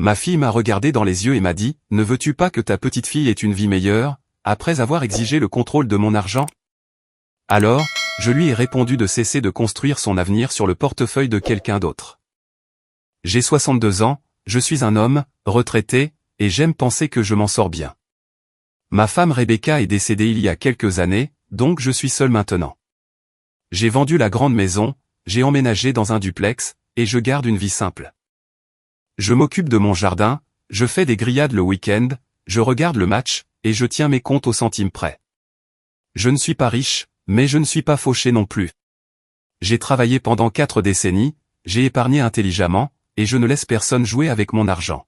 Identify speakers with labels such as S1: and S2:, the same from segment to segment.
S1: Ma fille m'a regardé dans les yeux et m'a dit, « Ne veux-tu pas que ta petite fille ait une vie meilleure, après avoir exigé le contrôle de mon argent ?» Alors, je lui ai répondu de cesser de construire son avenir sur le portefeuille de quelqu'un d'autre. J'ai 62 ans, je suis un homme, retraité, et j'aime penser que je m'en sors bien. Ma femme Rebecca est décédée il y a quelques années, donc je suis seul maintenant. J'ai vendu la grande maison, j'ai emménagé dans un duplex, et je garde une vie simple. Je m'occupe de mon jardin, je fais des grillades le week-end, je regarde le match, et je tiens mes comptes au centime près. Je ne suis pas riche, mais je ne suis pas fauché non plus. J'ai travaillé pendant 4 décennies, j'ai épargné intelligemment, et je ne laisse personne jouer avec mon argent.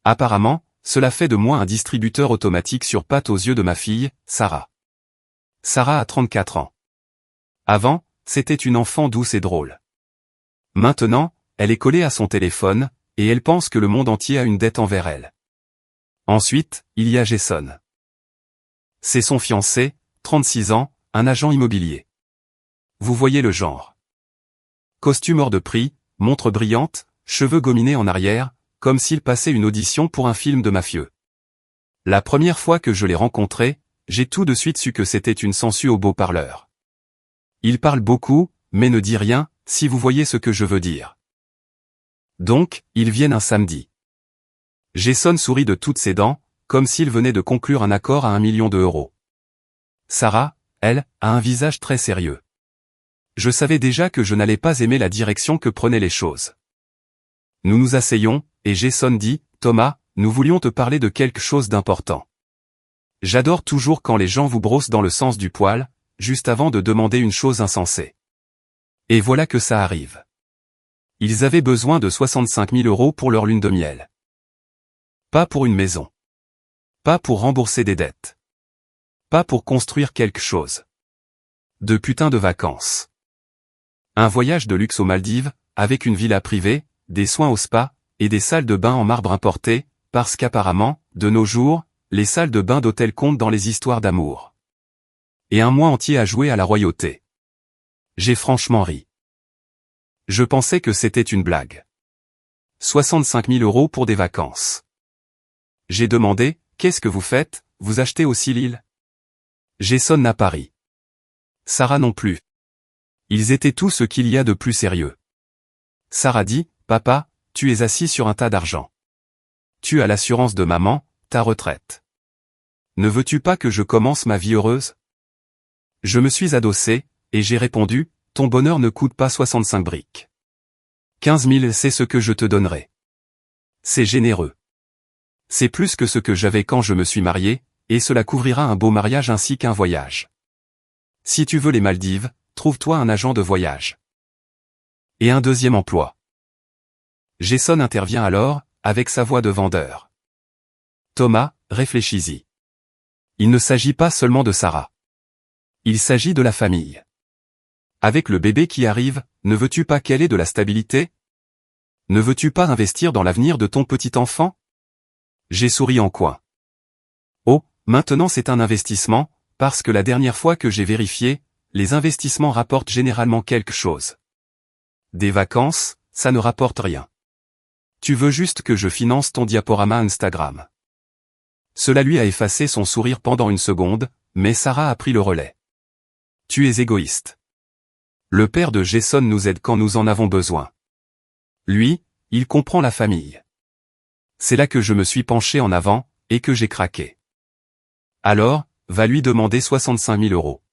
S1: Apparemment, cela fait de moi un distributeur automatique sur pattes aux yeux de ma fille, Sarah. Sarah a 34 ans. Avant, c'était une enfant douce et drôle. Maintenant, elle est collée à son téléphone, et elle pense que le monde entier a une dette envers elle. Ensuite, il y a Jason. C'est son fiancé, 36 ans, un agent immobilier. Vous voyez le genre. Costume hors de prix, montre brillante, cheveux gominés en arrière, comme s'il passait une audition pour un film de mafieux. La première fois que je l'ai rencontré, j'ai tout de suite su que c'était une sangsue au beau parleur. Il parle beaucoup, mais ne dit rien, si vous voyez ce que je veux dire. Donc, ils viennent un samedi. Jason sourit de toutes ses dents, comme s'il venait de conclure un accord à 1 million d'euros. Sarah, elle, a un visage très sérieux. Je savais déjà que je n'allais pas aimer la direction que prenaient les choses. Nous nous asseyons, et Jason dit, « Thomas, nous voulions te parler de quelque chose d'important. J'adore toujours quand les gens vous brossent dans le sens du poil, juste avant de demander une chose insensée. Et voilà que ça arrive. Ils avaient besoin de 65 000 euros pour leur lune de miel. Pas pour une maison. Pas pour rembourser des dettes. Pas pour construire quelque chose. De putain de vacances. Un voyage de luxe aux Maldives, avec une villa privée, des soins au spa, et des salles de bain en marbre importées, parce qu'apparemment, de nos jours, les salles de bain d'hôtel comptent dans les histoires d'amour. Et un mois entier à jouer à la royauté. J'ai franchement ri. Je pensais que c'était une blague. 65 000 euros pour des vacances. J'ai demandé, qu'est-ce que vous faites, vous achetez aussi l'île? Jason n'a pas ri. Sarah non plus. Ils étaient tous ce qu'il y a de plus sérieux. Sarah dit, papa, tu es assis sur un tas d'argent. Tu as l'assurance de maman, ta retraite. Ne veux-tu pas que je commence ma vie heureuse? Je me suis adossé, et j'ai répondu, ton bonheur ne coûte pas 65 briques. 15 000 c'est ce que je te donnerai. C'est généreux. C'est plus que ce que j'avais quand je me suis marié, et cela couvrira un beau mariage ainsi qu'un voyage. Si tu veux les Maldives, trouve-toi un agent de voyage. Et un deuxième emploi. Jason intervient alors, avec sa voix de vendeur. Thomas, réfléchis-y. Il ne s'agit pas seulement de Sarah. Il s'agit de la famille. Avec le bébé qui arrive, ne veux-tu pas qu'elle ait de la stabilité? Ne veux-tu pas investir dans l'avenir de ton petit enfant? J'ai souri en coin. Oh, maintenant c'est un investissement, parce que la dernière fois que j'ai vérifié, les investissements rapportent généralement quelque chose. Des vacances, ça ne rapporte rien. Tu veux juste que je finance ton diaporama Instagram. Cela lui a effacé son sourire pendant une seconde, mais Sarah a pris le relais. Tu es égoïste. Le père de Jason nous aide quand nous en avons besoin. Lui, il comprend la famille. C'est là que je me suis penché en avant, et que j'ai craqué. Alors, va lui demander 65 000 euros.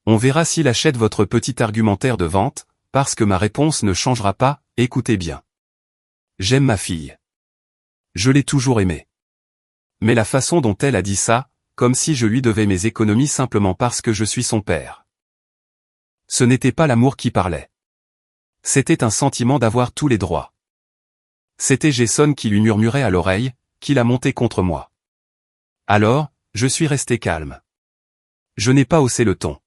S1: On verra s'il achète votre petit argumentaire de vente, parce que ma réponse ne changera pas, écoutez bien. J'aime ma fille. Je l'ai toujours aimée. Mais la façon dont elle a dit ça, comme si je lui devais mes économies simplement parce que je suis son père. Ce n'était pas l'amour qui parlait. C'était un sentiment d'avoir tous les droits. C'était Jason qui lui murmurait à l'oreille, qui l'a monté contre moi. Alors, je suis resté calme. Je n'ai pas haussé le ton.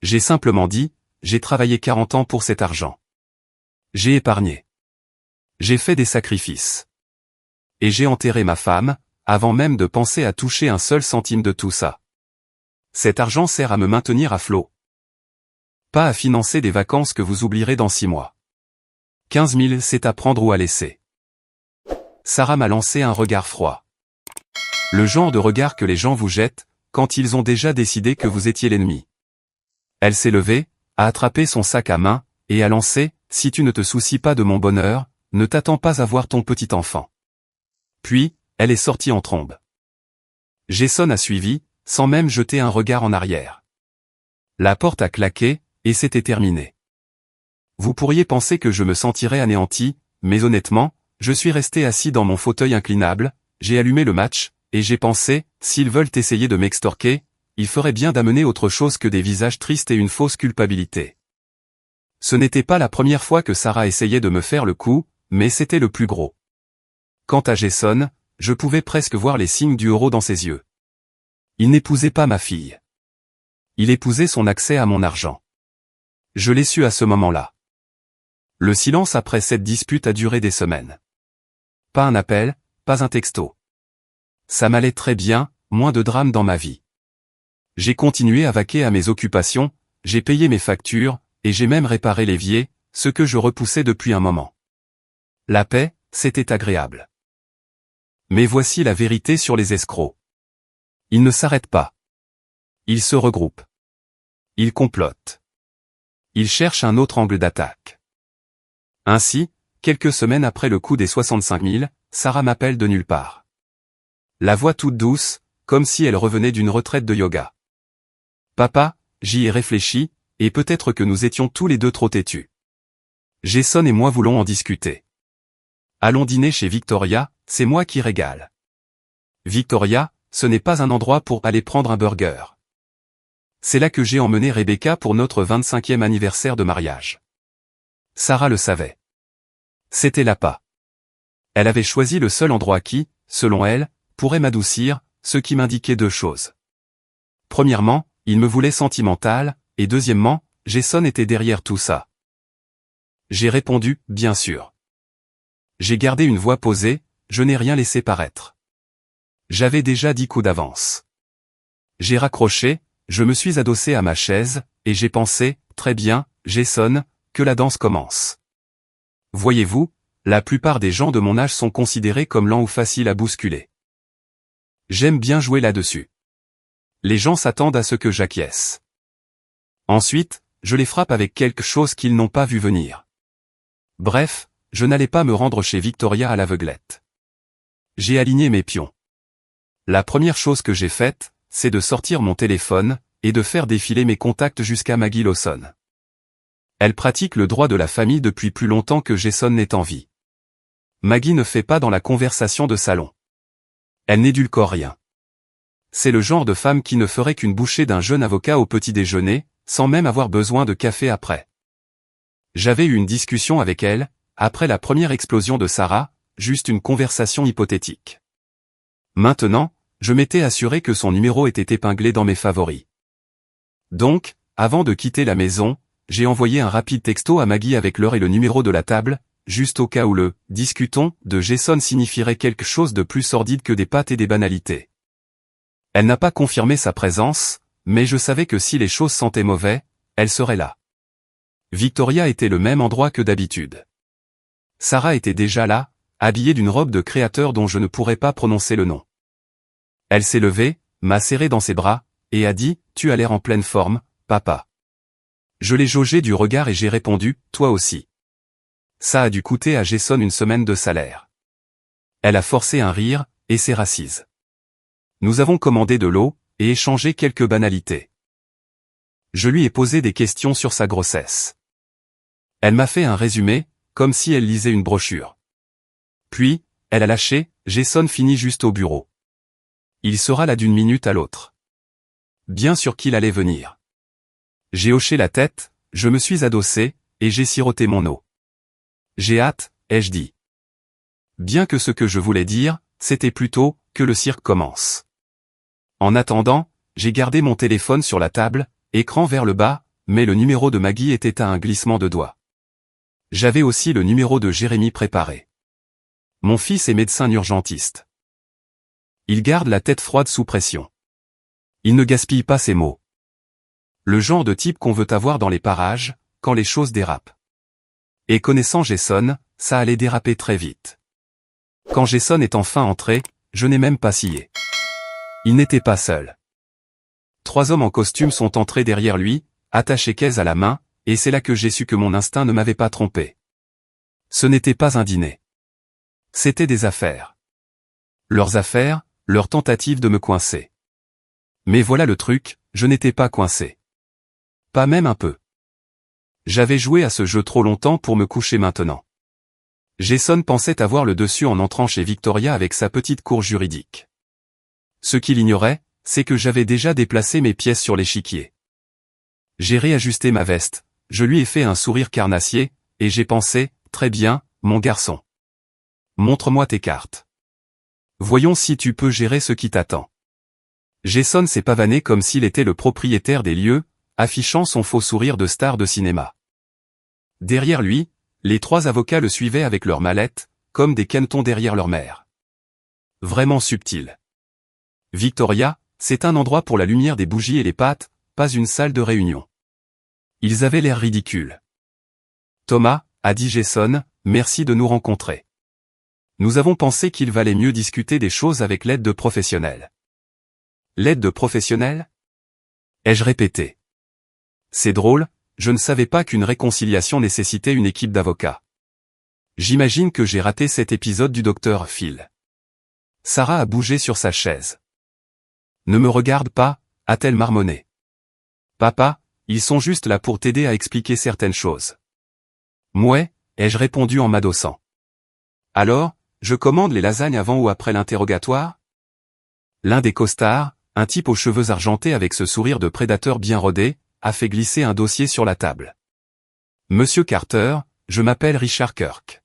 S1: J'ai simplement dit, j'ai travaillé 40 ans pour cet argent. J'ai épargné. J'ai fait des sacrifices. Et j'ai enterré ma femme, avant même de penser à toucher un seul centime de tout ça. Cet argent sert à me maintenir à flot. Pas à financer des vacances que vous oublierez dans 6 mois. 15 000 c'est à prendre ou à laisser. Sarah m'a lancé un regard froid. Le genre de regard que les gens vous jettent, quand ils ont déjà décidé que vous étiez l'ennemi. Elle s'est levée, a attrapé son sac à main, et a lancé « Si tu ne te soucies pas de mon bonheur, ne t'attends pas à voir ton petit enfant. » Puis, elle est sortie en trombe. Jason a suivi, sans même jeter un regard en arrière. La porte a claqué, et c'était terminé. Vous pourriez penser que je me sentirais anéanti, mais honnêtement, je suis resté assis dans mon fauteuil inclinable, j'ai allumé le match, et j'ai pensé, s'ils veulent essayer de m'extorquer, il ferait bien d'amener autre chose que des visages tristes et une fausse culpabilité. Ce n'était pas la première fois que Sarah essayait de me faire le coup, mais c'était le plus gros. Quant à Jason, je pouvais presque voir les signes du euro dans ses yeux. Il n'épousait pas ma fille. Il épousait son accès à mon argent. Je l'ai su à ce moment-là. Le silence après cette dispute a duré des semaines. Pas un appel, pas un texto. Ça m'allait très bien, moins de drame dans ma vie. J'ai continué à vaquer à mes occupations, j'ai payé mes factures, et j'ai même réparé l'évier, ce que je repoussais depuis un moment. La paix, c'était agréable. Mais voici la vérité sur les escrocs. Ils ne s'arrêtent pas. Ils se regroupent. Ils complotent. Ils cherchent un autre angle d'attaque. Ainsi, quelques semaines après le coup des 65 000, Sarah m'appelle de nulle part. La voix toute douce, comme si elle revenait d'une retraite de yoga. Papa, j'y ai réfléchi, et peut-être que nous étions tous les deux trop têtus. Jason et moi voulons en discuter. Allons dîner chez Victoria, c'est moi qui régale. Victoria, ce n'est pas un endroit pour aller prendre un burger. C'est là que j'ai emmené Rebecca pour notre 25e anniversaire de mariage. Sarah le savait. C'était l'appât. Elle avait choisi le seul endroit qui, selon elle, pourrait m'adoucir, ce qui m'indiquait deux choses. Premièrement, il me voulait sentimental, et deuxièmement, Jason était derrière tout ça. J'ai répondu, bien sûr. J'ai gardé une voix posée, je n'ai rien laissé paraître. J'avais déjà 10 coups d'avance. J'ai raccroché, je me suis adossé à ma chaise, et j'ai pensé, très bien, Jason, que la danse commence. Voyez-vous, la plupart des gens de mon âge sont considérés comme lents ou faciles à bousculer. J'aime bien jouer là-dessus. Les gens s'attendent à ce que j'acquiesce. Ensuite, je les frappe avec quelque chose qu'ils n'ont pas vu venir. Bref, je n'allais pas me rendre chez Victoria à l'aveuglette. J'ai aligné mes pions. La première chose que j'ai faite, c'est de sortir mon téléphone, et de faire défiler mes contacts jusqu'à Maggie Lawson. Elle pratique le droit de la famille depuis plus longtemps que Jason n'est en vie. Maggie ne fait pas dans la conversation de salon. Elle n'édulcore rien. C'est le genre de femme qui ne ferait qu'une bouchée d'un jeune avocat au petit déjeuner, sans même avoir besoin de café après. J'avais eu une discussion avec elle, après la première explosion de Sarah, juste une conversation hypothétique. Maintenant, je m'étais assuré que son numéro était épinglé dans mes favoris. Donc, avant de quitter la maison, j'ai envoyé un rapide texto à Maggie avec l'heure et le numéro de la table, juste au cas où le « discutons » de Jason signifierait quelque chose de plus sordide que des pâtes et des banalités. Elle n'a pas confirmé sa présence, mais je savais que si les choses sentaient mauvais, elle serait là. Victoria était le même endroit que d'habitude. Sarah était déjà là, habillée d'une robe de créateur dont je ne pourrais pas prononcer le nom. Elle s'est levée, m'a serré dans ses bras, et a dit « Tu as l'air en pleine forme, papa ». Je l'ai jaugé du regard et j'ai répondu « Toi aussi ». Ça a dû coûter à Jason une semaine de salaire. Elle a forcé un rire, et s'est rassise. Nous avons commandé de l'eau, et échangé quelques banalités. Je lui ai posé des questions sur sa grossesse. Elle m'a fait un résumé, comme si elle lisait une brochure. Puis, elle a lâché, Jason finit juste au bureau. Il sera là d'une minute à l'autre. Bien sûr qu'il allait venir. J'ai hoché la tête, je me suis adossé, et j'ai siroté mon eau. J'ai hâte, ai-je dit. Bien que ce que je voulais dire, c'était plutôt, que le cirque commence. En attendant, j'ai gardé mon téléphone sur la table, écran vers le bas, mais le numéro de Maggie était à un glissement de doigts. J'avais aussi le numéro de Jérémy préparé. Mon fils est médecin urgentiste. Il garde la tête froide sous pression. Il ne gaspille pas ses mots. Le genre de type qu'on veut avoir dans les parages, quand les choses dérapent. Et connaissant Jason, ça allait déraper très vite. Quand Jason est enfin entré, je n'ai même pas scié. Il n'était pas seul. 3 hommes en costume sont entrés derrière lui, attachés caisse à la main, et c'est là que j'ai su que mon instinct ne m'avait pas trompé. Ce n'était pas un dîner. C'était des affaires. Leurs affaires, leur tentative de me coincer. Mais voilà le truc, je n'étais pas coincé. Pas même un peu. J'avais joué à ce jeu trop longtemps pour me coucher maintenant. Jason pensait avoir le dessus en entrant chez Victoria avec sa petite cour juridique. Ce qu'il ignorait, c'est que j'avais déjà déplacé mes pièces sur l'échiquier. J'ai réajusté ma veste, je lui ai fait un sourire carnassier, et j'ai pensé, très bien, mon garçon. Montre-moi tes cartes. Voyons si tu peux gérer ce qui t'attend. Jason s'est pavané comme s'il était le propriétaire des lieux, affichant son faux sourire de star de cinéma. Derrière lui, les 3 avocats le suivaient avec leurs mallettes, comme des canetons derrière leur mère. Vraiment subtil. Victoria, c'est un endroit pour la lumière des bougies et les pâtes, pas une salle de réunion. Ils avaient l'air ridicules. Thomas, a dit Jason, merci de nous rencontrer. Nous avons pensé qu'il valait mieux discuter des choses avec l'aide de professionnels. L'aide de professionnels ? Ai-je répété. C'est drôle, je ne savais pas qu'une réconciliation nécessitait une équipe d'avocats. J'imagine que j'ai raté cet épisode du docteur Phil. Sarah a bougé sur sa chaise. Ne me regarde pas, a-t-elle marmonné. Papa, ils sont juste là pour t'aider à expliquer certaines choses. Mouais, ai-je répondu en m'adossant. Alors, je commande les lasagnes avant ou après l'interrogatoire ? L'un des costards, un type aux cheveux argentés avec ce sourire de prédateur bien rodé, a fait glisser un dossier sur la table. Monsieur Carter, je m'appelle Richard Kirk.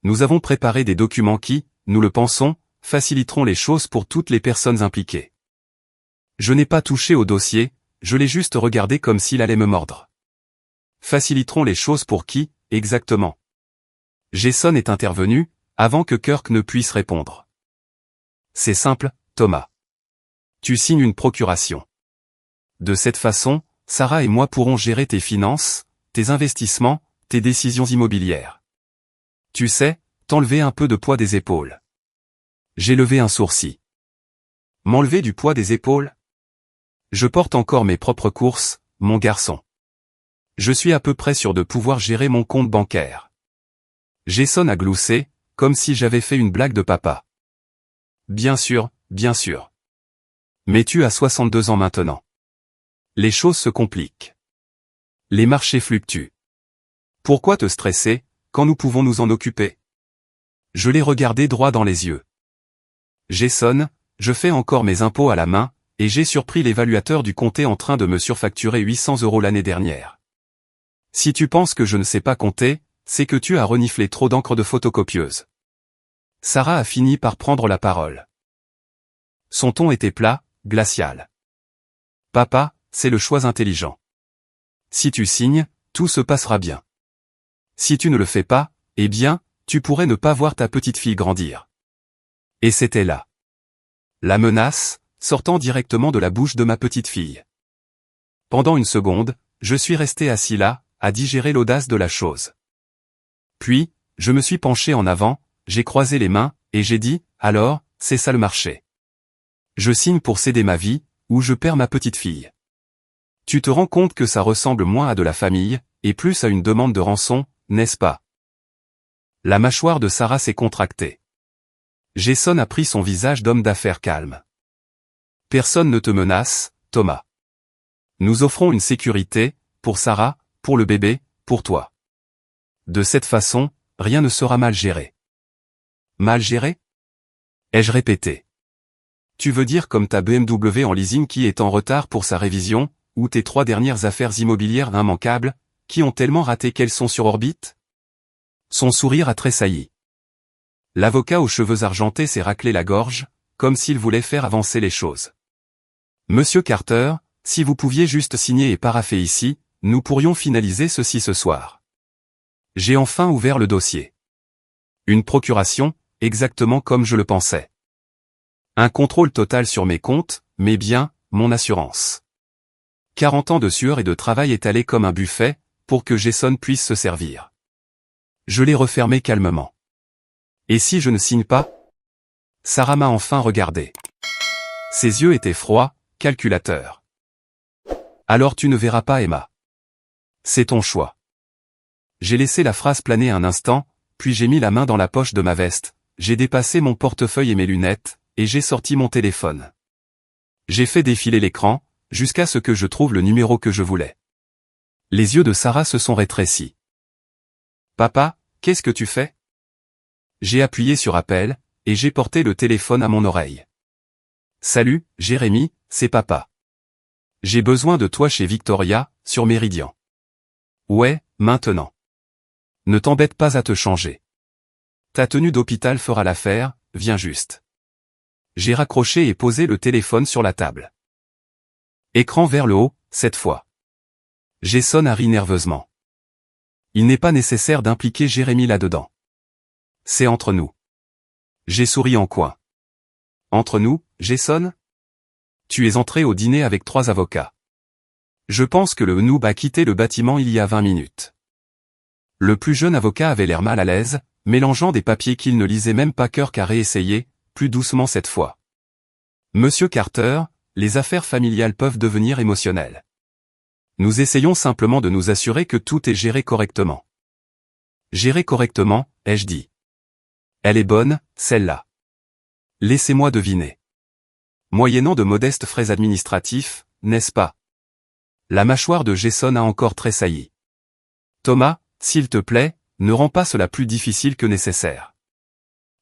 S1: Nous avons préparé des documents qui, nous le pensons, faciliteront les choses pour toutes les personnes impliquées. Je n'ai pas touché au dossier, je l'ai juste regardé comme s'il allait me mordre. Faciliteront les choses pour qui, exactement ? Jason est intervenu, avant que Kirk ne puisse répondre. C'est simple, Thomas. Tu signes une procuration. De cette façon, Sarah et moi pourrons gérer tes finances, tes investissements, tes décisions immobilières. Tu sais, t'enlever un peu de poids des épaules. J'ai levé un sourcil. M'enlever du poids des épaules ? Je porte encore mes propres courses, mon garçon. Je suis à peu près sûr de pouvoir gérer mon compte bancaire. Jason a gloussé, comme si j'avais fait une blague de papa. Bien sûr, bien sûr. Mais tu as 62 ans maintenant. Les choses se compliquent. Les marchés fluctuent. Pourquoi te stresser, quand nous pouvons nous en occuper ? Je l'ai regardé droit dans les yeux. Jason, je fais encore mes impôts à la main, et j'ai surpris l'évaluateur du comté en train de me surfacturer 800 € l'année dernière. Si tu penses que je ne sais pas compter, c'est que tu as reniflé trop d'encre de photocopieuse. Sarah a fini par prendre la parole. Son ton était plat, glacial. Papa, c'est le choix intelligent. Si tu signes, tout se passera bien. Si tu ne le fais pas, eh bien, tu pourrais ne pas voir ta petite fille grandir. Et c'était là. La menace, sortant directement de la bouche de ma petite fille. Pendant une seconde, je suis resté assis là, à digérer l'audace de la chose. Puis, je me suis penché en avant, j'ai croisé les mains, et j'ai dit, alors, c'est ça le marché. Je signe pour céder ma vie, ou je perds ma petite fille. Tu te rends compte que ça ressemble moins à de la famille, et plus à une demande de rançon, n'est-ce pas ? La mâchoire de Sarah s'est contractée. Jason a pris son visage d'homme d'affaires calme. Personne ne te menace, Thomas. Nous offrons une sécurité, pour Sarah, pour le bébé, pour toi. De cette façon, rien ne sera mal géré. Mal géré ? Ai-je répété. Tu veux dire comme ta BMW en leasing qui est en retard pour sa révision, ou tes 3 dernières affaires immobilières immanquables, qui ont tellement raté qu'elles sont sur orbite ? Son sourire a tressailli. L'avocat aux cheveux argentés s'est raclé la gorge, comme s'il voulait faire avancer les choses. Monsieur Carter, si vous pouviez juste signer et parapher ici, nous pourrions finaliser ceci ce soir. J'ai enfin ouvert le dossier. Une procuration, exactement comme je le pensais. Un contrôle total sur mes comptes, mes biens, mon assurance. 40 ans de sueur et de travail étalés comme un buffet, pour que Jason puisse se servir. Je l'ai refermé calmement. Et si je ne signe pas? Sarah m'a enfin regardé. Ses yeux étaient froids, calculateurs. Alors tu ne verras pas Emma. C'est ton choix. J'ai laissé la phrase planer un instant, puis j'ai mis la main dans la poche de ma veste, j'ai dépassé mon portefeuille et mes lunettes, et j'ai sorti mon téléphone. J'ai fait défiler l'écran, jusqu'à ce que je trouve le numéro que je voulais. Les yeux de Sarah se sont rétrécis. Papa, qu'est-ce que tu fais? J'ai appuyé sur appel, et j'ai porté le téléphone à mon oreille. Salut, Jérémy, c'est papa. J'ai besoin de toi chez Victoria, sur Méridian. Ouais, maintenant. Ne t'embête pas à te changer. Ta tenue d'hôpital fera l'affaire, viens juste. J'ai raccroché et posé le téléphone sur la table. Écran vers le haut, cette fois. Jason a ri nerveusement. Il n'est pas nécessaire d'impliquer Jérémy là-dedans. C'est entre nous. J'ai souri en coin. Entre nous, Jason? Tu es entré au dîner avec 3 avocats. Je pense que le noob a quitté le bâtiment il y a 20 minutes. Le plus jeune avocat avait l'air mal à l'aise, mélangeant des papiers qu'il ne lisait même pas. Kirk a réessayé, plus doucement cette fois. Monsieur Carter, les affaires familiales peuvent devenir émotionnelles. Nous essayons simplement de nous assurer que tout est géré correctement. Géré correctement, ai-je dit. Elle est bonne, celle-là. Laissez-moi deviner. Moyennant de modestes frais administratifs, n'est-ce pas? La mâchoire de Jason a encore tressailli. Thomas, s'il te plaît, ne rends pas cela plus difficile que nécessaire.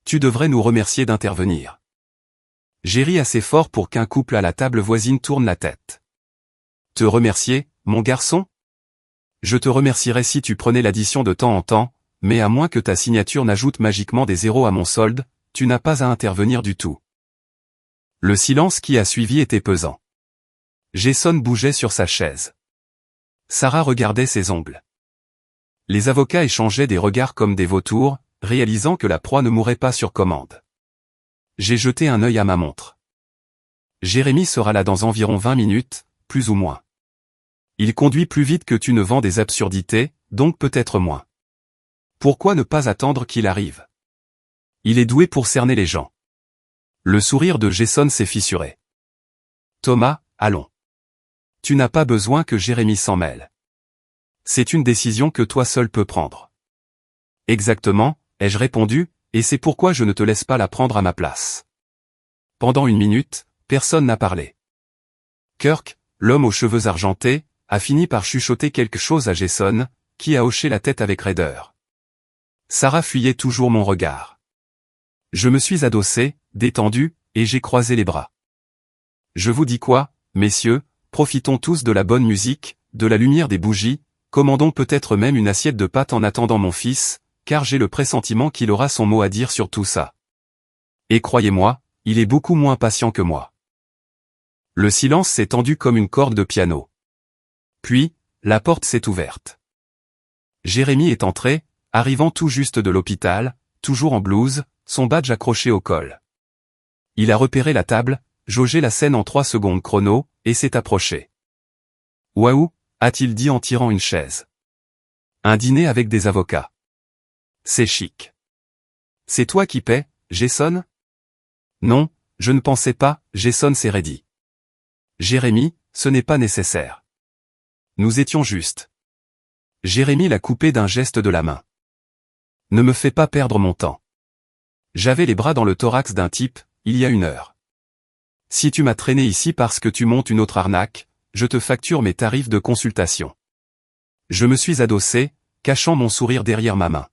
S1: Tu devrais nous remercier d'intervenir. J'ai ri assez fort pour qu'un couple à la table voisine tourne la tête. Te remercier, mon garçon? Je te remercierais si tu prenais l'addition de temps en temps, mais à moins que ta signature n'ajoute magiquement des zéros à mon solde, tu n'as pas à intervenir du tout. Le silence qui a suivi était pesant. Jason bougeait sur sa chaise. Sarah regardait ses ongles. Les avocats échangeaient des regards comme des vautours, réalisant que la proie ne mourrait pas sur commande. J'ai jeté un œil à ma montre. Jérémy sera là dans environ 20 minutes, plus ou moins. Il conduit plus vite que tu ne vends des absurdités, donc peut-être moins. Pourquoi ne pas attendre qu'il arrive? Il est doué pour cerner les gens. Le sourire de Jason s'est fissuré. Thomas, allons. Tu n'as pas besoin que Jérémy s'en mêle. C'est une décision que toi seul peux prendre. Exactement, ai-je répondu, et c'est pourquoi je ne te laisse pas la prendre à ma place. Pendant 1 minute, personne n'a parlé. Kirk, l'homme aux cheveux argentés, a fini par chuchoter quelque chose à Jason, qui a hoché la tête avec raideur. Sarah fuyait toujours mon regard. Je me suis adossé, détendu, et j'ai croisé les bras. Je vous dis quoi, messieurs, profitons tous de la bonne musique, de la lumière des bougies, commandons peut-être même une assiette de pâtes en attendant mon fils, car j'ai le pressentiment qu'il aura son mot à dire sur tout ça. Et croyez-moi, il est beaucoup moins patient que moi. Le silence s'est tendu comme une corde de piano. Puis, la porte s'est ouverte. Jérémy est entré, arrivant tout juste de l'hôpital, toujours en blouse, son badge accroché au col. Il a repéré la table, jaugé la scène en 3 secondes chrono, et s'est approché. Waouh, a-t-il dit en tirant une chaise. Un dîner avec des avocats. C'est chic. C'est toi qui paies, Jason? Non, je ne pensais pas, Jason s'est raidi. Jérémy, ce n'est pas nécessaire. Nous étions justes. Jérémy l'a coupé d'un geste de la main. Ne me fais pas perdre mon temps. J'avais les bras dans le thorax d'un type, il y a 1 heure. Si tu m'as traîné ici parce que tu montes une autre arnaque, je te facture mes tarifs de consultation. Je me suis adossé, cachant mon sourire derrière ma main.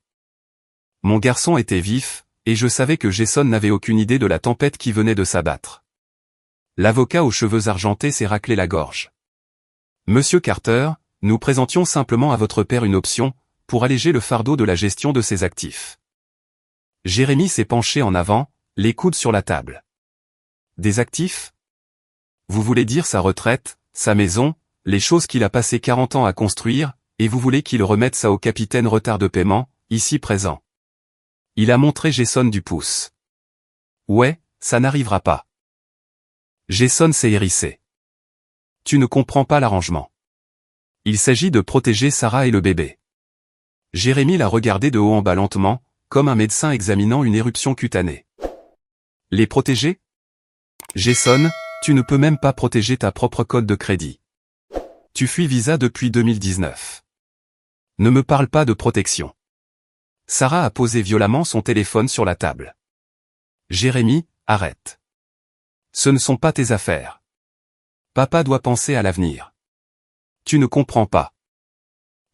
S1: Mon garçon était vif, et je savais que Jason n'avait aucune idée de la tempête qui venait de s'abattre. L'avocat aux cheveux argentés s'est raclé la gorge. Monsieur Carter, nous présentions simplement à votre père une option, pour alléger le fardeau de la gestion de ses actifs. Jérémy s'est penché en avant, les coudes sur la table. Des actifs? Vous voulez dire sa retraite, sa maison, les choses qu'il a passé 40 ans à construire, et vous voulez qu'il remette ça au capitaine retard de paiement, ici présent. Il a montré Jason du pouce. Ouais, ça n'arrivera pas. Jason s'est hérissé. Tu ne comprends pas l'arrangement. Il s'agit de protéger Sarah et le bébé. Jérémy l'a regardé de haut en bas lentement, comme un médecin examinant une éruption cutanée. Les protéger? Jason, tu ne peux même pas protéger ta propre code de crédit. Tu fuis Visa depuis 2019. Ne me parle pas de protection. Sarah a posé violemment son téléphone sur la table. Jérémy, arrête. Ce ne sont pas tes affaires. Papa doit penser à l'avenir. Tu ne comprends pas.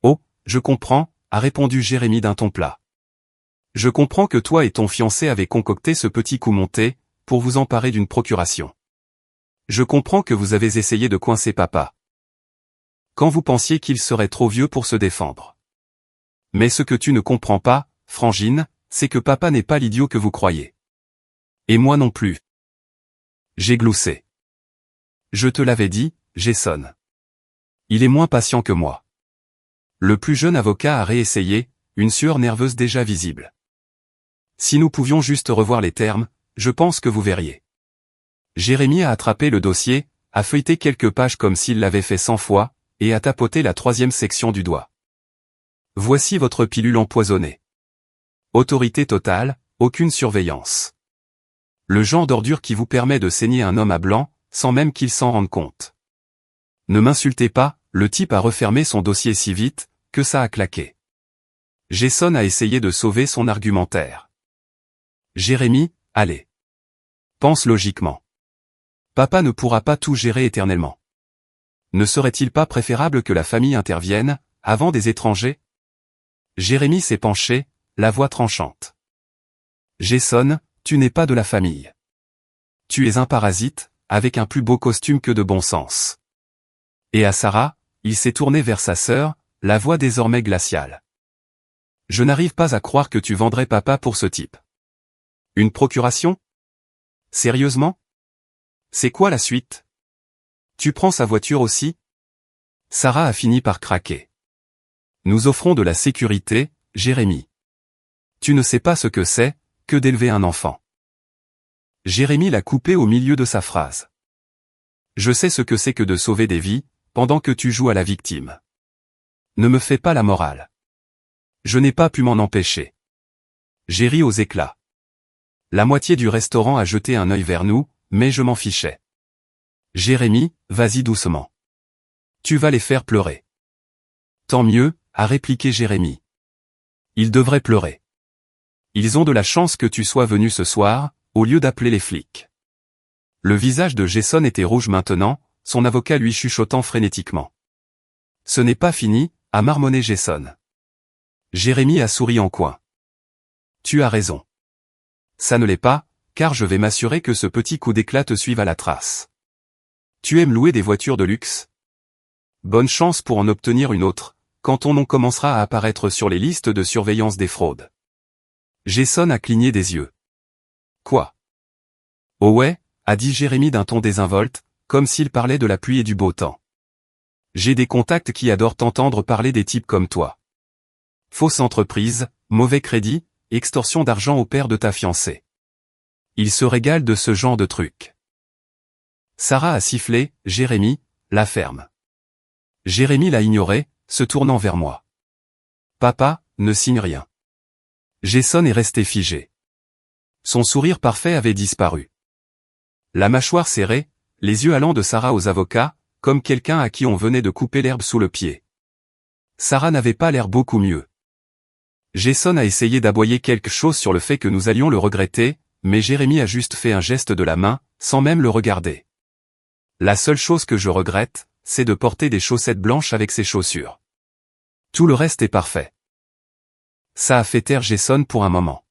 S1: Oh, je comprends, a répondu Jérémy d'un ton plat. Je comprends que toi et ton fiancé avez concocté ce petit coup monté, pour vous emparer d'une procuration. Je comprends que vous avez essayé de coincer papa. Quand vous pensiez qu'il serait trop vieux pour se défendre. Mais ce que tu ne comprends pas, Frangine, c'est que papa n'est pas l'idiot que vous croyez. Et moi non plus. J'ai gloussé. Je te l'avais dit, Jason. Il est moins patient que moi. Le plus jeune avocat a réessayé, une sueur nerveuse déjà visible. Si nous pouvions juste revoir les termes, je pense que vous verriez. Jérémy a attrapé le dossier, a feuilleté quelques pages comme s'il l'avait fait 100 fois, et a tapoté la 3e section du doigt. Voici votre pilule empoisonnée. Autorité totale, aucune surveillance. Le genre d'ordure qui vous permet de saigner un homme à blanc, sans même qu'il s'en rende compte. Ne m'insultez pas, le type a refermé son dossier si vite, que ça a claqué. Jason a essayé de sauver son argumentaire. Jérémy, allez. Pense logiquement. Papa ne pourra pas tout gérer éternellement. Ne serait-il pas préférable que la famille intervienne, avant des étrangers? Jérémy s'est penché, la voix tranchante. Jason, tu n'es pas de la famille. Tu es un parasite, avec un plus beau costume que de bon sens. Et à Sarah, il s'est tourné vers sa sœur, la voix désormais glaciale. Je n'arrive pas à croire que tu vendrais papa pour ce type. Une procuration? Sérieusement? C'est quoi la suite? Tu prends sa voiture aussi? Sarah a fini par craquer. Nous offrons de la sécurité, Jérémy. Tu ne sais pas ce que c'est, que d'élever un enfant. Jérémy l'a coupé au milieu de sa phrase. Je sais ce que c'est que de sauver des vies, pendant que tu joues à la victime. Ne me fais pas la morale. Je n'ai pas pu m'en empêcher. J'ai ri aux éclats. La moitié du restaurant a jeté un œil vers nous, mais je m'en fichais. Jérémy, vas-y doucement. Tu vas les faire pleurer. Tant mieux, a répliqué Jérémy. Ils devraient pleurer. Ils ont de la chance que tu sois venu ce soir, au lieu d'appeler les flics. Le visage de Jason était rouge maintenant, son avocat lui chuchotant frénétiquement. Ce n'est pas fini, a marmonné Jason. Jérémy a souri en coin. Tu as raison. Ça ne l'est pas, car je vais m'assurer que ce petit coup d'éclat te suive à la trace. Tu aimes louer des voitures de luxe? Bonne chance pour en obtenir une autre, quand ton nom commencera à apparaître sur les listes de surveillance des fraudes. Jason a cligné des yeux. Quoi? Oh ouais, a dit Jérémy d'un ton désinvolte, comme s'il parlait de la pluie et du beau temps. J'ai des contacts qui adorent t'entendre parler des types comme toi. Fausse entreprise, mauvais crédit, extorsion d'argent au père de ta fiancée. Ils se régalent de ce genre de trucs. Sarah a sifflé, Jérémy, la ferme. Jérémy l'a ignoré, se tournant vers moi. Papa, ne signe rien. Jason est resté figé. Son sourire parfait avait disparu. La mâchoire serrée, les yeux allant de Sarah aux avocats, comme quelqu'un à qui on venait de couper l'herbe sous le pied. Sarah n'avait pas l'air beaucoup mieux. Jason a essayé d'aboyer quelque chose sur le fait que nous allions le regretter, mais Jérémy a juste fait un geste de la main, sans même le regarder. La seule chose que je regrette, c'est de porter des chaussettes blanches avec ses chaussures. Tout le reste est parfait. Ça a fait taire Jason pour un moment.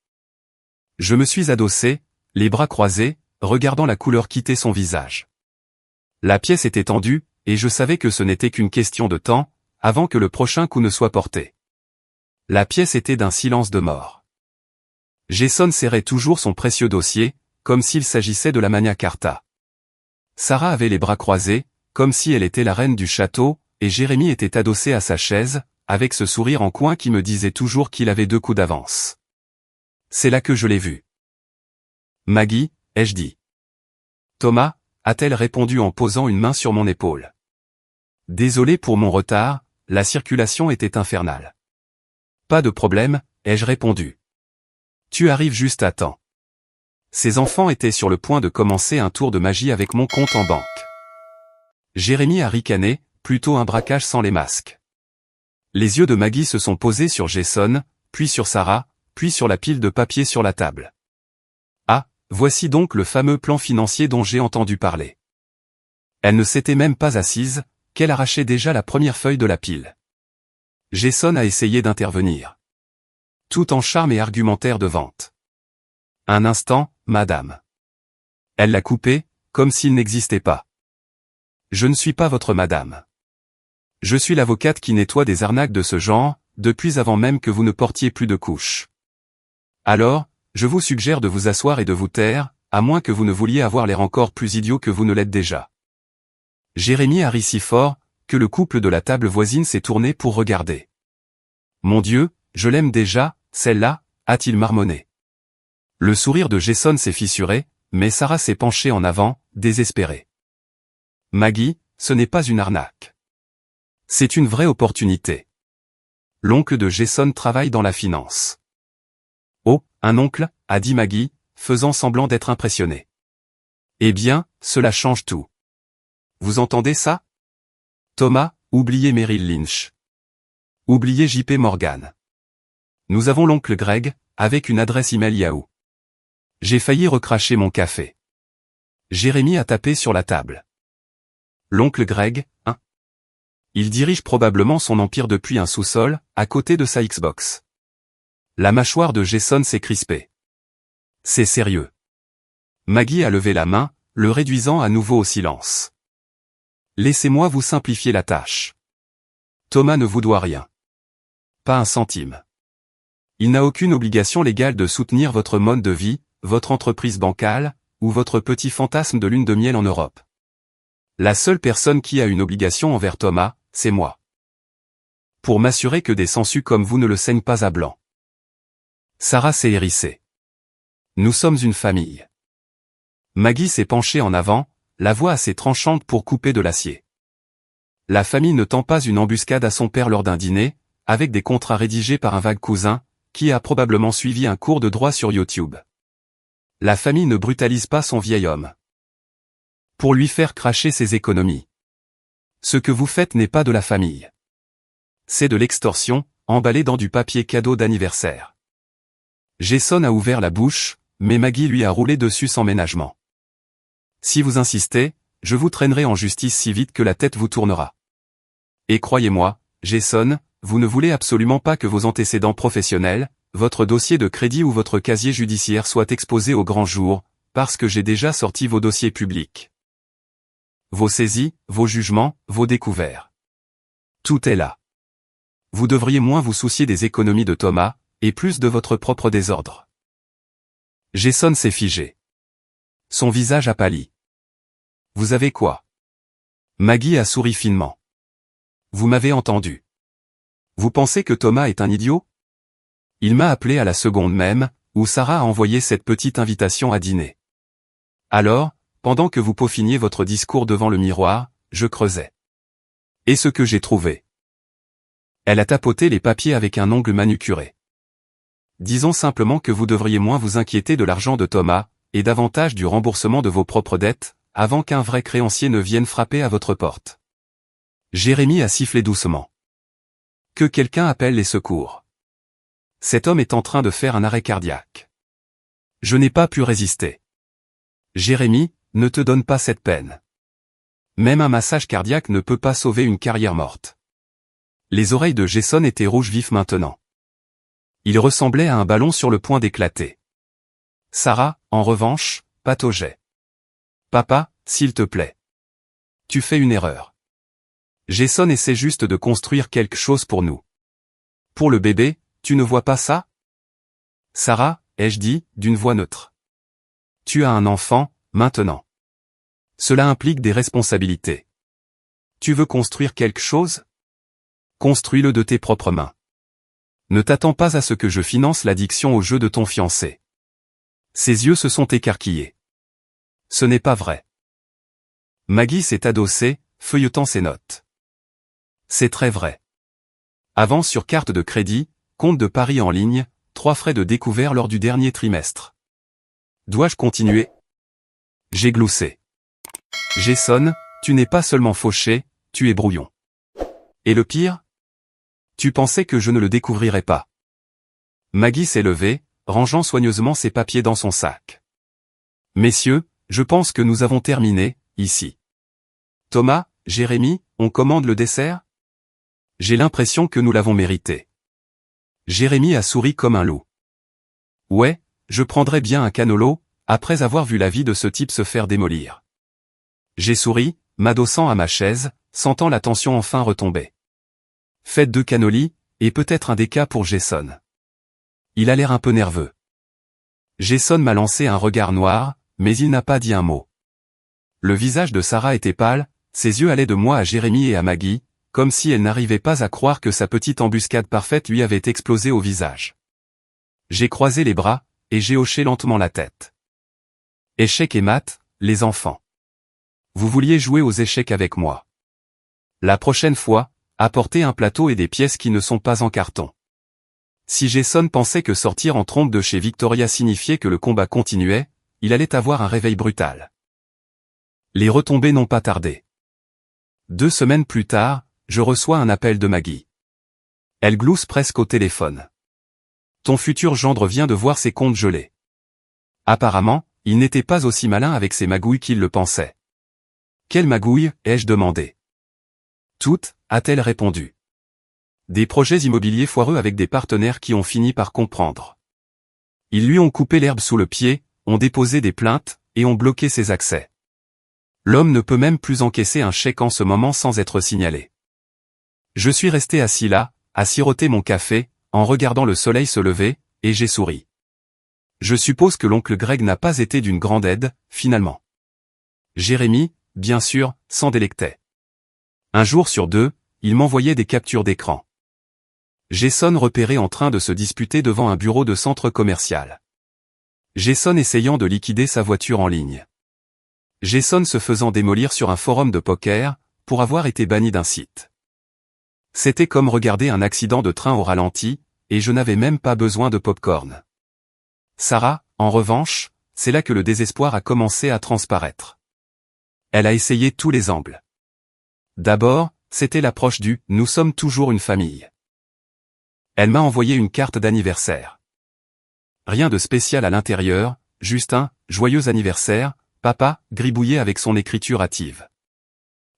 S1: Je me suis adossé, les bras croisés, regardant la couleur quitter son visage. La pièce était tendue, et je savais que ce n'était qu'une question de temps, avant que le prochain coup ne soit porté. La pièce était d'un silence de mort. Jason serrait toujours son précieux dossier, comme s'il s'agissait de la Magna Carta. Sarah avait les bras croisés, comme si elle était la reine du château, et Jérémy était adossé à sa chaise, avec ce sourire en coin qui me disait toujours qu'il avait 2 coups d'avance. C'est là que je l'ai vu. Maggie, ai-je dit. Thomas, a-t-elle répondu en posant une main sur mon épaule. Désolé pour mon retard, la circulation était infernale. Pas de problème, ai-je répondu. Tu arrives juste à temps. Ces enfants étaient sur le point de commencer un tour de magie avec mon compte en banque. Jérémy a ricané, plutôt un braquage sans les masques. Les yeux de Maggie se sont posés sur Jason, puis sur Sarah, puis sur la pile de papier sur la table. Ah, voici donc le fameux plan financier dont j'ai entendu parler. Elle ne s'était même pas assise, qu'elle arrachait déjà la première feuille de la pile. Jason a essayé d'intervenir. Tout en charme et argumentaire de vente. Un instant, madame. Elle l'a coupé, comme s'il n'existait pas. Je ne suis pas votre madame. Je suis l'avocate qui nettoie des arnaques de ce genre, depuis avant même que vous ne portiez plus de couches. Alors, je vous suggère de vous asseoir et de vous taire, à moins que vous ne vouliez avoir l'air encore plus idiot que vous ne l'êtes déjà. Jérémy a ri si fort, que le couple de la table voisine s'est tourné pour regarder. Mon Dieu, je l'aime déjà, celle-là, a-t-il marmonné. Le sourire de Jason s'est fissuré, mais Sarah s'est penchée en avant, désespérée. Maggie, ce n'est pas une arnaque. C'est une vraie opportunité. L'oncle de Jason travaille dans la finance. Oh, un oncle, a dit Maggie, faisant semblant d'être impressionnée. Eh bien, cela change tout. Vous entendez ça? Thomas, oubliez Merrill Lynch. Oubliez JP Morgan. Nous avons l'oncle Greg, avec une adresse email Yahoo. J'ai failli recracher mon café. Jérémy a tapé sur la table. L'oncle Greg, hein? Il dirige probablement son empire depuis un sous-sol, à côté de sa Xbox. La mâchoire de Jason s'est crispée. C'est sérieux. Maggie a levé la main, le réduisant à nouveau au silence. Laissez-moi vous simplifier la tâche. Thomas ne vous doit rien. Pas un centime. Il n'a aucune obligation légale de soutenir votre mode de vie, votre entreprise bancale, ou votre petit fantasme de lune de miel en Europe. La seule personne qui a une obligation envers Thomas, c'est moi. Pour m'assurer que des sangsues comme vous ne le saignent pas à blanc. Sarah s'est hérissée. Nous sommes une famille. Maggie s'est penchée en avant, la voix assez tranchante pour couper de l'acier. La famille ne tend pas une embuscade à son père lors d'un dîner, avec des contrats rédigés par un vague cousin, qui a probablement suivi un cours de droit sur YouTube. La famille ne brutalise pas son vieil homme. Pour lui faire cracher ses économies. Ce que vous faites n'est pas de la famille. C'est de l'extorsion, emballée dans du papier cadeau d'anniversaire. Jason a ouvert la bouche, mais Maggie lui a roulé dessus sans ménagement. Si vous insistez, je vous traînerai en justice si vite que la tête vous tournera. Et croyez-moi, Jason, vous ne voulez absolument pas que vos antécédents professionnels, votre dossier de crédit ou votre casier judiciaire soient exposés au grand jour, parce que j'ai déjà sorti vos dossiers publics. Vos saisies, vos jugements, vos découverts. Tout est là. Vous devriez moins vous soucier des économies de Thomas, et plus de votre propre désordre. Jason s'est figé. Son visage a pâli. Vous avez quoi? Maggie a souri finement. Vous m'avez entendu. Vous pensez que Thomas est un idiot? Il m'a appelé à la seconde même, où Sarah a envoyé cette petite invitation à dîner. Alors, pendant que vous peaufiniez votre discours devant le miroir, je creusais. Et ce que j'ai trouvé? Elle a tapoté les papiers avec un ongle manucuré. Disons simplement que vous devriez moins vous inquiéter de l'argent de Thomas, et davantage du remboursement de vos propres dettes, avant qu'un vrai créancier ne vienne frapper à votre porte. Jérémy a sifflé doucement. Que quelqu'un appelle les secours. Cet homme est en train de faire un arrêt cardiaque. Je n'ai pas pu résister. Jérémy, ne te donne pas cette peine. Même un massage cardiaque ne peut pas sauver une carrière morte. Les oreilles de Jason étaient rouges vifs maintenant. Il ressemblait à un ballon sur le point d'éclater. Sarah, en revanche, pataugeait. Papa, s'il te plaît. Tu fais une erreur. Jason essaie juste de construire quelque chose pour nous. Pour le bébé, tu ne vois pas ça? Sarah, ai-je dit, d'une voix neutre. Tu as un enfant, maintenant. Cela implique des responsabilités. Tu veux construire quelque chose? Construis-le de tes propres mains. Ne t'attends pas à ce que je finance l'addiction au jeu de ton fiancé. Ses yeux se sont écarquillés. Ce n'est pas vrai. Maggie s'est adossée, feuilletant ses notes. C'est très vrai. Avance sur carte de crédit, compte de paris en ligne, 3 frais de découvert lors du dernier trimestre. Dois-je continuer? J'ai gloussé. Jason, tu n'es pas seulement fauché, tu es brouillon. Et le pire? Tu pensais que je ne le découvrirais pas. Maggie s'est levée, rangeant soigneusement ses papiers dans son sac. Messieurs, je pense que nous avons terminé, ici. Thomas, Jérémy, on commande le dessert? J'ai l'impression que nous l'avons mérité. Jérémy a souri comme un loup. Ouais, je prendrais bien un cannolo, après avoir vu la vie de ce type se faire démolir. J'ai souri, m'adossant à ma chaise, sentant la tension enfin retomber. Faites 2 cannolis, et peut-être un déca pour Jason. Il a l'air un peu nerveux. Jason m'a lancé un regard noir, mais il n'a pas dit un mot. Le visage de Sarah était pâle, ses yeux allaient de moi à Jérémy et à Maggie, comme si elle n'arrivait pas à croire que sa petite embuscade parfaite lui avait explosé au visage. J'ai croisé les bras, et j'ai hoché lentement la tête. Échecs et maths, les enfants. Vous vouliez jouer aux échecs avec moi. La prochaine fois, apportez un plateau et des pièces qui ne sont pas en carton. Si Jason pensait que sortir en trompe de chez Victoria signifiait que le combat continuait, il allait avoir un réveil brutal. Les retombées n'ont pas tardé. 2 semaines plus tard, je reçois un appel de Maggie. Elle glousse presque au téléphone. Ton futur gendre vient de voir ses comptes gelés. Apparemment, il n'était pas aussi malin avec ses magouilles qu'il le pensait. Quelle magouille, ai-je demandé. Toutes, a-t-elle répondu. Des projets immobiliers foireux avec des partenaires qui ont fini par comprendre. Ils lui ont coupé l'herbe sous le pied, ont déposé des plaintes, et ont bloqué ses accès. L'homme ne peut même plus encaisser un chèque en ce moment sans être signalé. Je suis resté assis là, à siroter mon café, en regardant le soleil se lever, et j'ai souri. Je suppose que l'oncle Greg n'a pas été d'une grande aide, finalement. Jérémy, bien sûr, s'en délectait. Un jour sur 2, il m'envoyait des captures d'écran. Jason repéré en train de se disputer devant un bureau de centre commercial. Jason essayant de liquider sa voiture en ligne. Jason se faisant démolir sur un forum de poker, pour avoir été banni d'un site. C'était comme regarder un accident de train au ralenti, et je n'avais même pas besoin de popcorn. Sarah, en revanche, c'est là que le désespoir a commencé à transparaître. Elle a essayé tous les angles. D'abord, c'était l'approche du « nous sommes toujours une famille ». Elle m'a envoyé une carte d'anniversaire. Rien de spécial à l'intérieur, juste un « joyeux anniversaire », papa, gribouillé avec son écriture hâtive.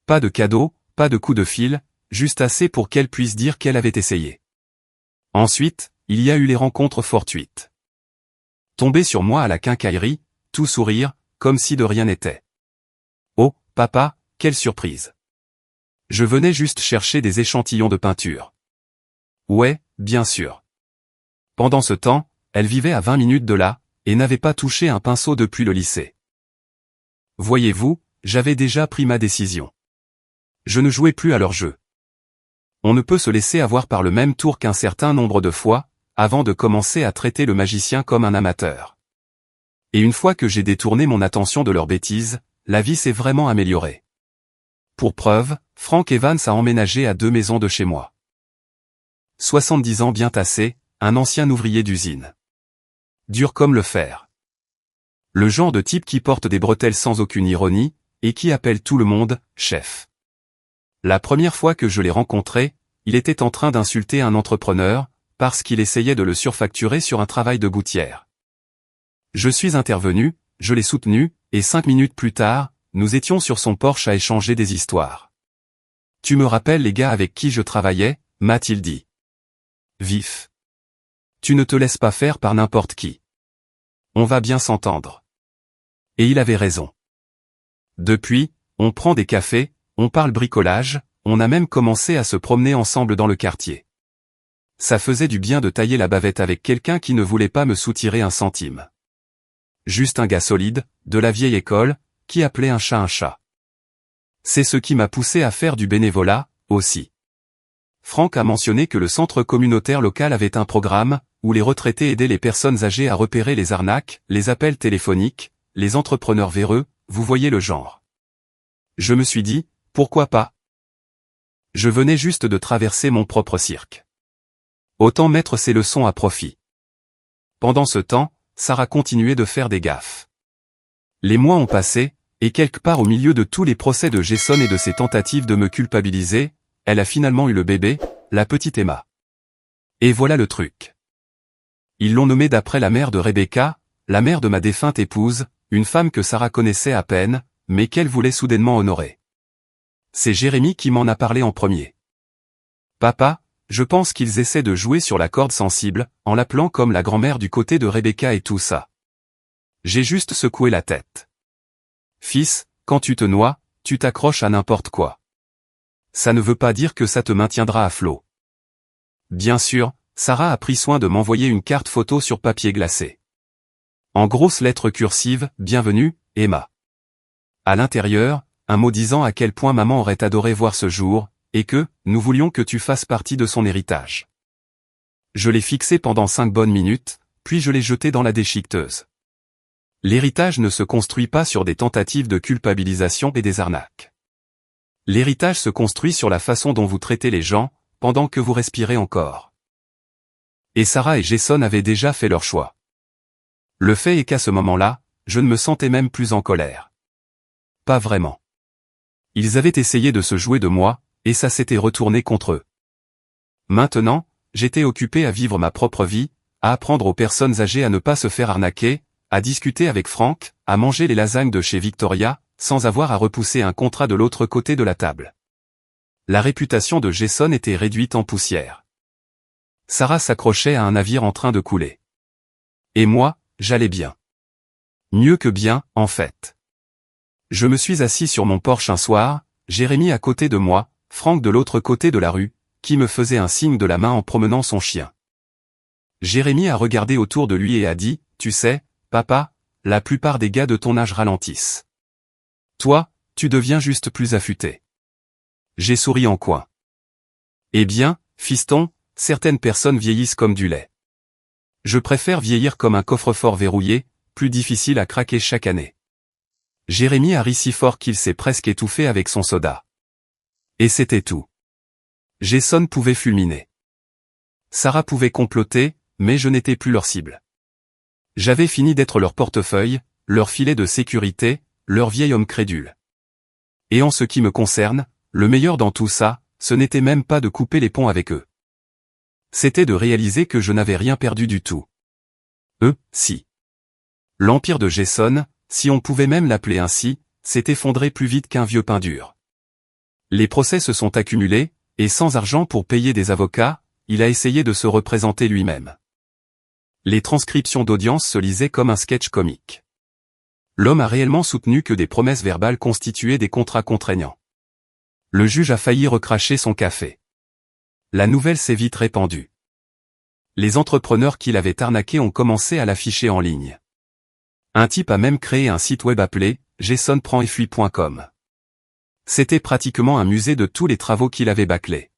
S1: Pas de cadeau, pas de coup de fil, juste assez pour qu'elle puisse dire qu'elle avait essayé. Ensuite, il y a eu les rencontres fortuites. Tomber sur moi à la quincaillerie, tout sourire, comme si de rien n'était. Oh, papa, quelle surprise. Je venais juste chercher des échantillons de peinture. Ouais, bien sûr. Pendant ce temps, elle vivait à 20 minutes de là, et n'avait pas touché un pinceau depuis le lycée. Voyez-vous, j'avais déjà pris ma décision. Je ne jouais plus à leur jeu. On ne peut se laisser avoir par le même tour qu'un certain nombre de fois, avant de commencer à traiter le magicien comme un amateur. Et une fois que j'ai détourné mon attention de leurs bêtises, la vie s'est vraiment améliorée. Pour preuve, Frank Evans a emménagé à 2 maisons de chez moi. 70 ans bien tassés, un ancien ouvrier d'usine. Dur comme le fer. Le genre de type qui porte des bretelles sans aucune ironie, et qui appelle tout le monde « chef ». La première fois que je l'ai rencontré, il était en train d'insulter un entrepreneur, parce qu'il essayait de le surfacturer sur un travail de gouttière. Je suis intervenu, je l'ai soutenu, et 5 minutes plus tard, nous étions sur son porche à échanger des histoires. « Tu me rappelles les gars avec qui je travaillais » m'a-t-il dit. Vif. Tu ne te laisses pas faire par n'importe qui. On va bien s'entendre. Et il avait raison. Depuis, on prend des cafés, on parle bricolage, on a même commencé à se promener ensemble dans le quartier. Ça faisait du bien de tailler la bavette avec quelqu'un qui ne voulait pas me soutirer un centime. Juste un gars solide, de la vieille école, qui appelait un chat un chat. C'est ce qui m'a poussé à faire du bénévolat, aussi. Franck a mentionné que le centre communautaire local avait un programme, où les retraités aidaient les personnes âgées à repérer les arnaques, les appels téléphoniques, les entrepreneurs véreux, vous voyez le genre. Je me suis dit, pourquoi pas? Je venais juste de traverser mon propre cirque. Autant mettre ces leçons à profit. Pendant ce temps, Sarah continuait de faire des gaffes. Les mois ont passé, et quelque part au milieu de tous les procès de Jason et de ses tentatives de me culpabiliser, elle a finalement eu le bébé, la petite Emma. Et voilà le truc. Ils l'ont nommée d'après la mère de Rebecca, la mère de ma défunte épouse, une femme que Sarah connaissait à peine, mais qu'elle voulait soudainement honorer. C'est Jérémy qui m'en a parlé en premier. Papa, je pense qu'ils essaient de jouer sur la corde sensible, en l'appelant comme la grand-mère du côté de Rebecca et tout ça. J'ai juste secoué la tête. Fils, quand tu te noies, tu t'accroches à n'importe quoi. Ça ne veut pas dire que ça te maintiendra à flot. Bien sûr, Sarah a pris soin de m'envoyer une carte photo sur papier glacé. En grosses lettres cursives, bienvenue, Emma. À l'intérieur, un mot disant à quel point maman aurait adoré voir ce jour, et que, nous voulions que tu fasses partie de son héritage. Je l'ai fixé pendant 5 bonnes minutes, puis je l'ai jeté dans la déchiqueteuse. L'héritage ne se construit pas sur des tentatives de culpabilisation et des arnaques. L'héritage se construit sur la façon dont vous traitez les gens, pendant que vous respirez encore. Et Sarah et Jason avaient déjà fait leur choix. Le fait est qu'à ce moment-là, je ne me sentais même plus en colère. Pas vraiment. Ils avaient essayé de se jouer de moi, et ça s'était retourné contre eux. Maintenant, j'étais occupé à vivre ma propre vie, à apprendre aux personnes âgées à ne pas se faire arnaquer, à discuter avec Franck, à manger les lasagnes de chez Victoria, sans avoir à repousser un contrat de l'autre côté de la table. La réputation de Jason était réduite en poussière. Sarah s'accrochait à un navire en train de couler. Et moi, j'allais bien. Mieux que bien, en fait. Je me suis assis sur mon porche un soir, Jérémy à côté de moi, Franck de l'autre côté de la rue, qui me faisait un signe de la main en promenant son chien. Jérémy a regardé autour de lui et a dit, « Tu sais, papa, la plupart des gars de ton âge ralentissent. Toi, tu deviens juste plus affûté. » J'ai souri en coin. Eh bien, fiston, certaines personnes vieillissent comme du lait. Je préfère vieillir comme un coffre-fort verrouillé, plus difficile à craquer chaque année. Jérémy a ri si fort qu'il s'est presque étouffé avec son soda. Et c'était tout. Jason pouvait fulminer. Sarah pouvait comploter, mais je n'étais plus leur cible. J'avais fini d'être leur portefeuille, leur filet de sécurité, leur vieil homme crédule. Et en ce qui me concerne, le meilleur dans tout ça, ce n'était même pas de couper les ponts avec eux. C'était de réaliser que je n'avais rien perdu du tout. Si. L'empire de Jason, si on pouvait même l'appeler ainsi, s'est effondré plus vite qu'un vieux pain dur. Les procès se sont accumulés, et sans argent pour payer des avocats, il a essayé de se représenter lui-même. Les transcriptions d'audience se lisaient comme un sketch comique. L'homme a réellement soutenu que des promesses verbales constituaient des contrats contraignants. Le juge a failli recracher son café. La nouvelle s'est vite répandue. Les entrepreneurs qui l'avaient arnaqué ont commencé à l'afficher en ligne. Un type a même créé un site web appelé jasonprendetfuit.com. C'était pratiquement un musée de tous les travaux qu'il avait bâclés.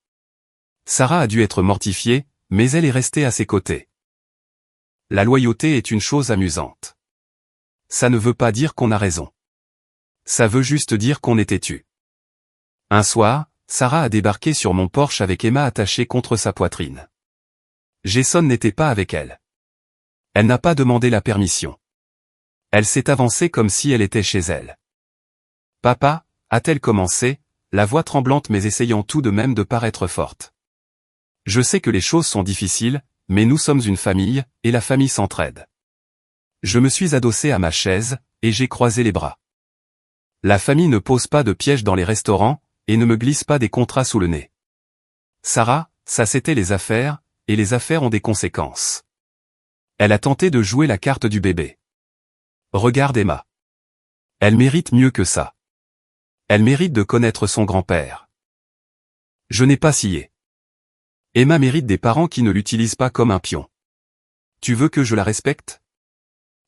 S1: Sarah a dû être mortifiée, mais elle est restée à ses côtés. La loyauté est une chose amusante. Ça ne veut pas dire qu'on a raison. Ça veut juste dire qu'on est têtu. Un soir, Sarah a débarqué sur mon porche avec Emma attachée contre sa poitrine. Jason n'était pas avec elle. Elle n'a pas demandé la permission. Elle s'est avancée comme si elle était chez elle. « Papa » a-t-elle commencé, la voix tremblante mais essayant tout de même de paraître forte. « Je sais que les choses sont difficiles, mais nous sommes une famille, et la famille s'entraide. » Je me suis adossé à ma chaise, et j'ai croisé les bras. La famille ne pose pas de pièges dans les restaurants, et ne me glisse pas des contrats sous le nez. Sarah, ça c'était les affaires, et les affaires ont des conséquences. Elle a tenté de jouer la carte du bébé. Regarde Emma. Elle mérite mieux que ça. Elle mérite de connaître son grand-père. Je n'ai pas scié. Emma mérite des parents qui ne l'utilisent pas comme un pion. Tu veux que je la respecte ?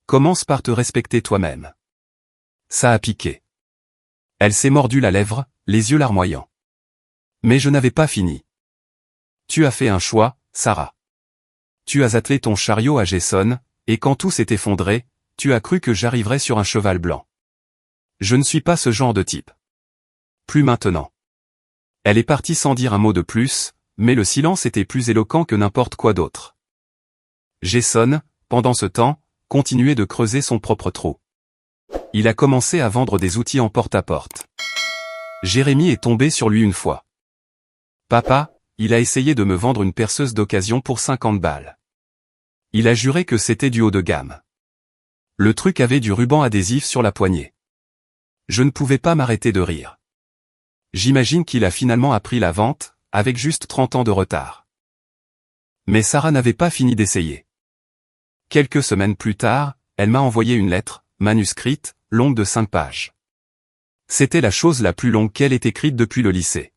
S1: Commence par te respecter toi-même. Ça a piqué. Elle s'est mordu la lèvre, les yeux larmoyants. Mais je n'avais pas fini. Tu as fait un choix, Sarah. Tu as attelé ton chariot à Jason, et quand tout s'est effondré, tu as cru que j'arriverais sur un cheval blanc. Je ne suis pas ce genre de type. Plus maintenant. Elle est partie sans dire un mot de plus, mais le silence était plus éloquent que n'importe quoi d'autre. Jason, pendant ce temps, continuait de creuser son propre trou. Il a commencé à vendre des outils en porte-à-porte. Jérémy est tombé sur lui une fois. Papa, il a essayé de me vendre une perceuse d'occasion pour 50 balles. Il a juré que c'était du haut de gamme. Le truc avait du ruban adhésif sur la poignée. Je ne pouvais pas m'arrêter de rire. J'imagine qu'il a finalement appris la vente, avec juste 30 ans de retard. Mais Sarah n'avait pas fini d'essayer. Quelques semaines plus tard, elle m'a envoyé une lettre, manuscrite, longue de 5 pages. C'était la chose la plus longue qu'elle ait écrite depuis le lycée.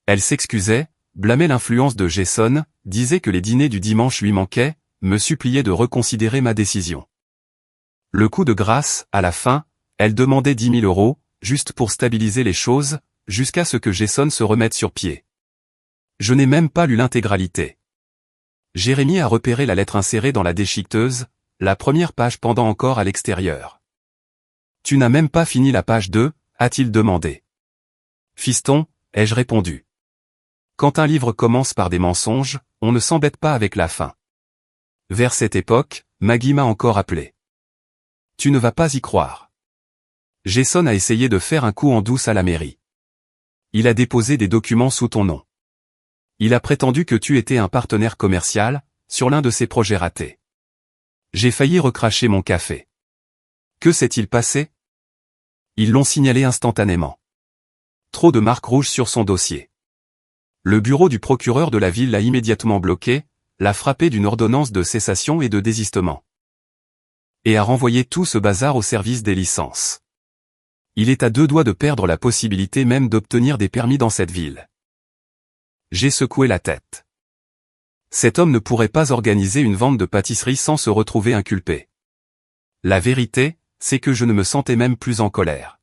S1: Elle s'excusait, blâmait l'influence de Jason, disait que les dîners du dimanche lui manquaient, me suppliait de reconsidérer ma décision. Le coup de grâce, à la fin, elle demandait 10 000 €, juste pour stabiliser les choses, jusqu'à ce que Jason se remette sur pied. Je n'ai même pas lu l'intégralité. Jérémy a repéré la lettre insérée dans la déchiqueteuse, la première page pendant encore à l'extérieur. « Tu n'as même pas fini la page 2 ?» a-t-il demandé. « Fiston » ai-je répondu. Quand un livre commence par des mensonges, on ne s'embête pas avec la fin. Vers cette époque, Maggie m'a encore appelé. « Tu ne vas pas y croire. Jason a essayé de faire un coup en douce à la mairie. Il a déposé des documents sous ton nom. Il a prétendu que tu étais un partenaire commercial, sur l'un de ses projets ratés. J'ai failli recracher mon café. Que s'est-il passé? Ils l'ont signalé instantanément. Trop de marques rouges sur son dossier. Le bureau du procureur de la ville l'a immédiatement bloqué, l'a frappé d'une ordonnance de cessation et de désistement. Et a renvoyé tout ce bazar au service des licences. Il est à 2 doigts de perdre la possibilité même d'obtenir des permis dans cette ville. J'ai secoué la tête. Cet homme ne pourrait pas organiser une vente de pâtisserie sans se retrouver inculpé. La vérité, c'est que je ne me sentais même plus en colère.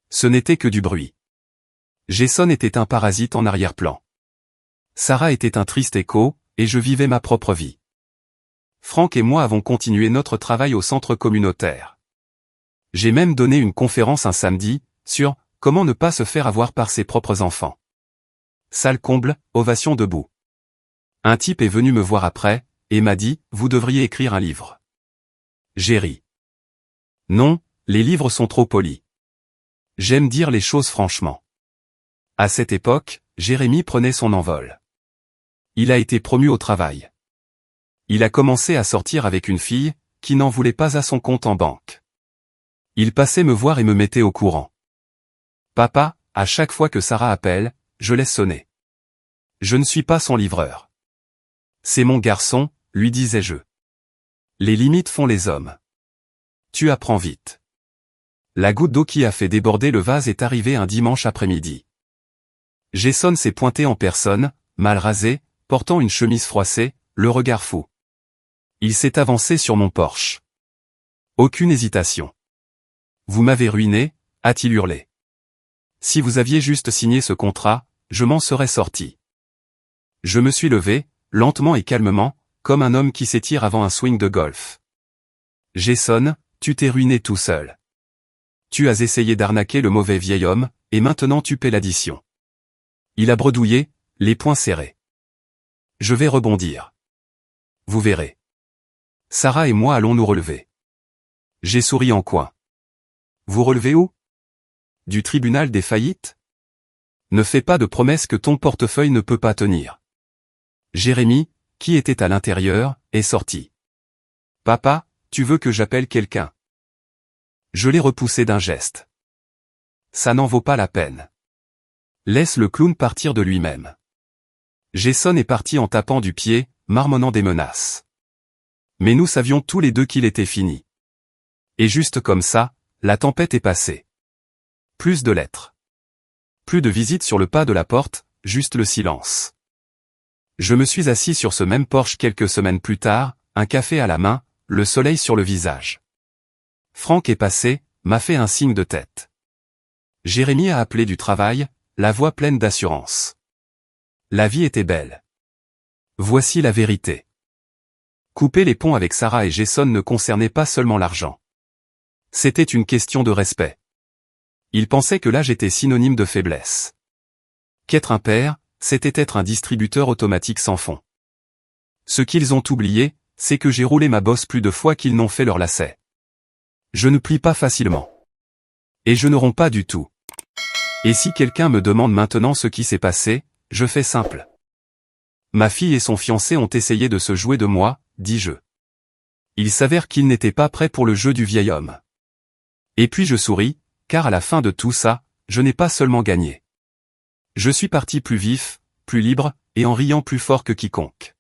S1: Ce n'était que du bruit. Jason était un parasite en arrière-plan. Sarah était un triste écho, et je vivais ma propre vie. Franck et moi avons continué notre travail au centre communautaire. J'ai même donné une conférence un samedi, sur « Comment ne pas se faire avoir par ses propres enfants ». Salle comble, ovation debout. Un type est venu me voir après, et m'a dit « Vous devriez écrire un livre ». J'ai ri. Non, les livres sont trop polis. J'aime dire les choses franchement. À cette époque, Jérémy prenait son envol. Il a été promu au travail. Il a commencé à sortir avec une fille, qui n'en voulait pas à son compte en banque. Il passait me voir et me mettait au courant. Papa, à chaque fois que Sarah appelle, je laisse sonner. Je ne suis pas son livreur. C'est mon garçon, lui disais-je. Les limites font les hommes. Tu apprends vite. La goutte d'eau qui a fait déborder le vase est arrivée un dimanche après-midi. Jason s'est pointé en personne, mal rasé, portant une chemise froissée, le regard fou. Il s'est avancé sur mon porche. Aucune hésitation. Vous m'avez ruiné, a-t-il hurlé. Si vous aviez juste signé ce contrat, je m'en serais sorti. Je me suis levé, lentement et calmement, comme un homme qui s'étire avant un swing de golf. Jason, tu t'es ruiné tout seul. Tu as essayé d'arnaquer le mauvais vieil homme, et maintenant tu paies l'addition. Il a bredouillé, les poings serrés. Je vais rebondir. Vous verrez. Sarah et moi allons nous relever. J'ai souri en coin. Vous relevez où? Du tribunal des faillites? Ne fais pas de promesses que ton portefeuille ne peut pas tenir. Jérémy, qui était à l'intérieur, est sorti. Papa, tu veux que j'appelle quelqu'un? Je l'ai repoussé d'un geste. Ça n'en vaut pas la peine. Laisse le clown partir de lui-même. Jason est parti en tapant du pied, marmonnant des menaces. Mais nous savions tous les deux qu'il était fini. Et juste comme ça, la tempête est passée. Plus de lettres. Plus de visites sur le pas de la porte, juste le silence. Je me suis assis sur ce même porche quelques semaines plus tard, un café à la main, le soleil sur le visage. Franck est passé, m'a fait un signe de tête. Jérémy a appelé du travail, la voix pleine d'assurance. La vie était belle. Voici la vérité. Couper les ponts avec Sarah et Jason ne concernait pas seulement l'argent. C'était une question de respect. Ils pensaient que l'âge était synonyme de faiblesse. Qu'être un père, c'était être un distributeur automatique sans fond. Ce qu'ils ont oublié, c'est que j'ai roulé ma bosse plus de fois qu'ils n'ont fait leur lacet. Je ne plie pas facilement. Et je ne romps pas du tout. Et si quelqu'un me demande maintenant ce qui s'est passé, je fais simple. Ma fille et son fiancé ont essayé de se jouer de moi, dis-je. Il s'avère qu'ils n'étaient pas prêts pour le jeu du vieil homme. Et puis je souris, car à la fin de tout ça, je n'ai pas seulement gagné. Je suis parti plus vif, plus libre, et en riant plus fort que quiconque.